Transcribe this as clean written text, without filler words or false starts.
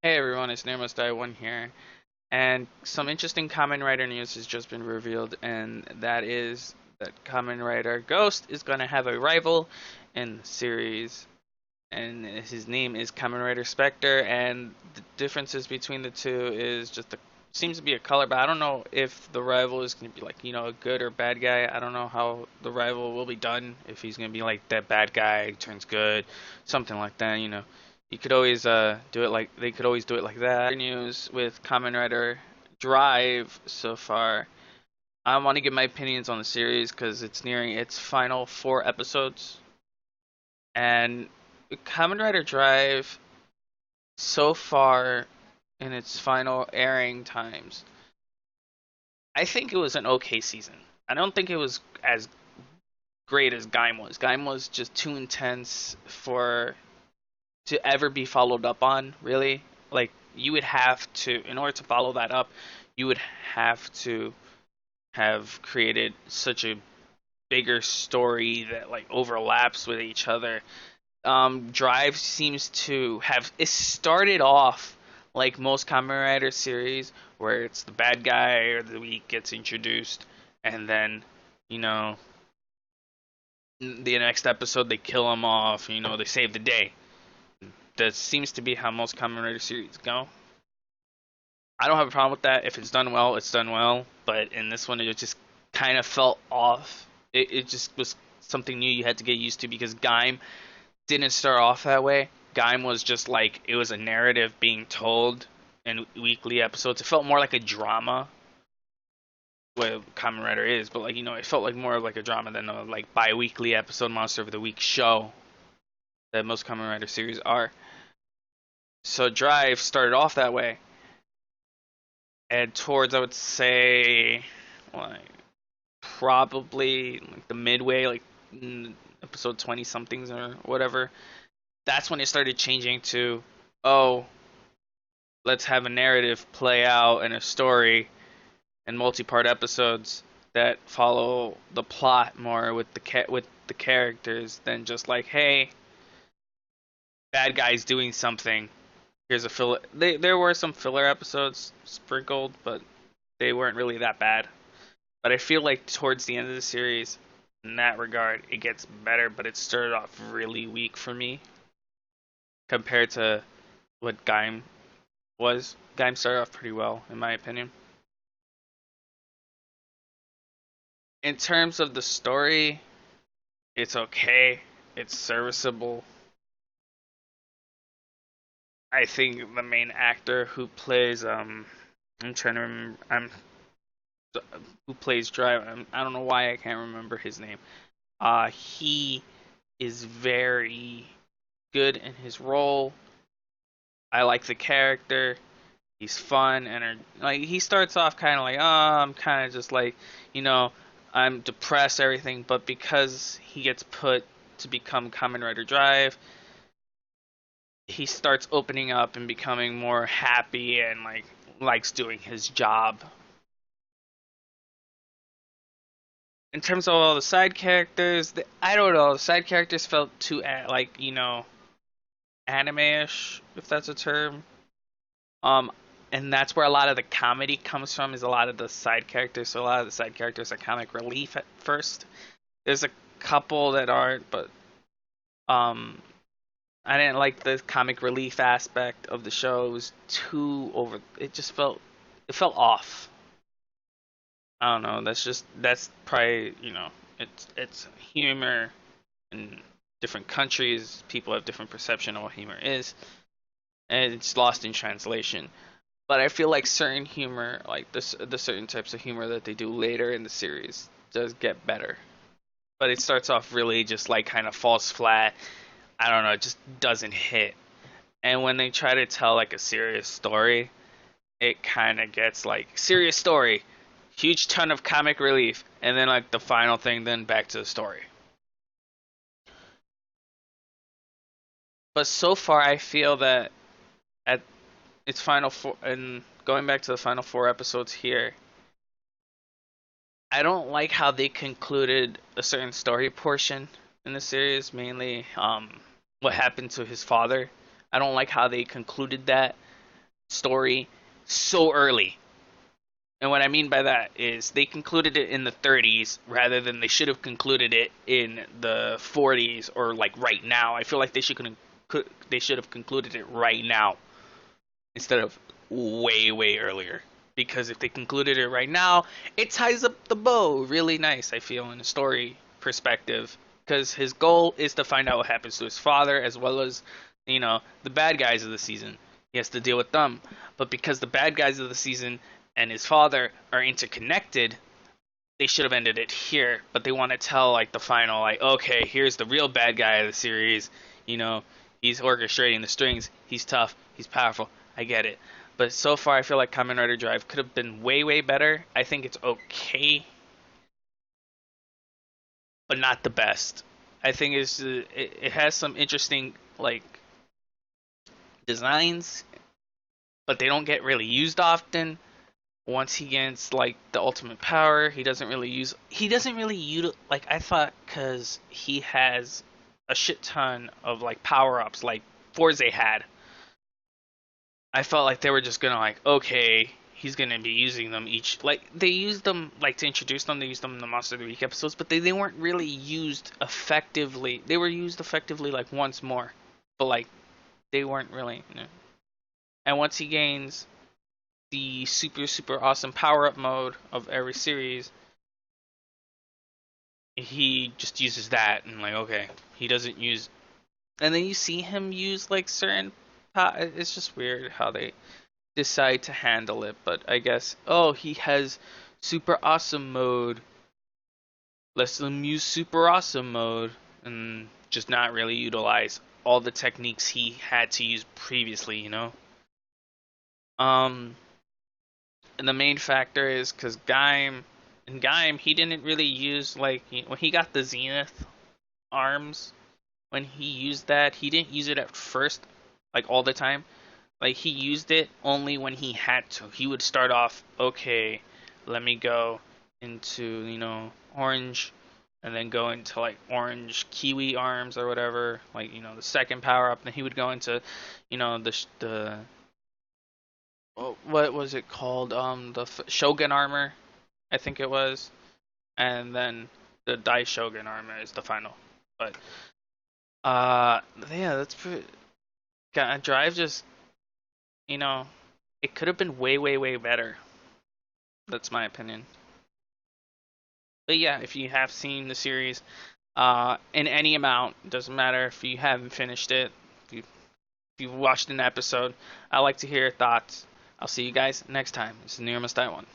Hey everyone, it's Namos1 here, and some interesting Kamen Rider news has just been revealed, and that is that Kamen Rider Ghost is going to have a rival in the series, and his name is Kamen Rider Spectre, and the differences between the two is just seems to be a color, but I don't know if the rival is going to be like, a good or bad guy. I don't know how the rival will be done, if he's going to be like that bad guy turns good, something like that. You could always do it like they could always do it like that. News with Kamen Rider Drive so far. I want to give my opinions on the series because it's nearing its final 4 episodes, and Kamen Rider Drive so far in its final airing times, I think it was an okay season. I don't think it was as great as Gaim was. Gaim was just too intense for to ever be followed up on, really. Like you would have to, in order to follow that up, you would have to have created such a bigger story that like overlaps with each other. Drive seems to have it started off like most Kamen Rider series, where it's the bad guy or the weak gets introduced, and then you know the next episode they kill him off. They save the day. That seems to be how most Kamen Rider series go. I don't have a problem with that. If it's done well, it's done well. But in this one, it just kind of felt off. It just was something new you had to get used to because Gaim didn't start off that way. Gaim was just like it was a narrative being told in weekly episodes. It felt more like a drama, what Kamen Rider is, but like it felt like more of like a drama than a like bi-weekly episode Monster of the Week show that most Kamen Rider series are. So Drive started off that way, and towards I would say like probably like the midway, like episode 20 somethings or whatever, that's when it started changing to, oh, let's have a narrative play out and a story and multi-part episodes that follow the plot more with the characters than just like, hey, bad guy's doing something. Here's a filler. There were some filler episodes sprinkled, but they weren't really that bad. But I feel like towards the end of the series, in that regard, it gets better. But it started off really weak for me compared to what Gaim was. Gaim started off pretty well, in my opinion. In terms of the story, it's okay. It's serviceable. I think the main actor who plays I'm trying to remember who plays Drive. I don't know why I can't remember his name. He is very good in his role. I like the character. He's fun and like he starts off kind of like, oh, I'm kind of just like, you know, I'm depressed, everything. But because he gets put to become Kamen Rider Drive, he starts opening up and becoming more happy and like likes doing his job. In terms of all the side characters, I don't know. The side characters felt too like anime-ish, if that's a term. Um, and that's where a lot of the comedy comes from. Is a lot of the side characters. So a lot of the side characters are comic relief at first. There's a couple that aren't, but um, I didn't like the comic relief aspect of the show. It was too over. It felt off. I don't know. That's probably it's humor in different countries. People have different perception of what humor is, and it's lost in translation. But I feel like certain humor, like the certain types of humor that they do later in the series, does get better. But it starts off really just like kind of falls flat. I don't know. It just doesn't hit. And when they try to tell like a serious story, it kind of gets like serious story, huge ton of comic relief, and then like the final thing, then back to the story. But so far, I feel that at its final four, and going back to the final 4 episodes here, I don't like how they concluded a certain story portion in the series, mainly what happened to his father. I don't like how they concluded that. story so early. And what I mean by that is they concluded it in the 30s rather than they should have concluded it in the 40s or like right now. I feel like they should have concluded it right now instead of way earlier. Because if they concluded it right now, it ties up the bow really nice. I feel in a story perspective, because his goal is to find out what happens to his father as well as the bad guys of the season. He has to deal with them, but because the bad guys of the season and his father are interconnected, they should have ended it here. But they want to tell like the final, like, okay, here's the real bad guy of the series. You know, he's orchestrating the strings. He's tough. He's powerful. I get it. But so far, I feel like Kamen Rider Drive could have been way better. I think it's okay, but not the best. I think it has some interesting like designs, but they don't get really used often. Once he gets like the ultimate power, he doesn't really use like I thought, because he has a shit ton of like power ups like Forze had. I felt like they were just gonna like, okay, he's gonna be using them each, like they used them like to introduce them. They used them in the Monster of the Week episodes, but they weren't really used effectively. They were used effectively like once more, but like they weren't really. And once he gains the super awesome power up mode of every series, he just uses that and like, okay, he doesn't use. And then you see him use like certain. It's just weird how they decide to handle it, but I guess, oh, he has super awesome mode. Let's them use super awesome mode and just not really utilize all the techniques he had to use previously. Um, and the main factor is because Gaim, he didn't really use like when he got the Zenith arms. When he used that, he didn't use it at first, like all the time. Like he used it only when he had to. He would start off, okay, let me go into, orange, and then go into like orange kiwi arms or whatever, like the second power up. Then he would go into, the what was it called? The Shogun armor, I think it was, and then the Dai Shogun armor is the final. But yeah, that's pretty. Drive just you know, it could have been way better. That's my opinion. But yeah, if you have seen the series, in any amount, doesn't matter if you haven't finished it, if you've watched an episode, I like to hear your thoughts. I'll see you guys next time. This is Near Must Die One.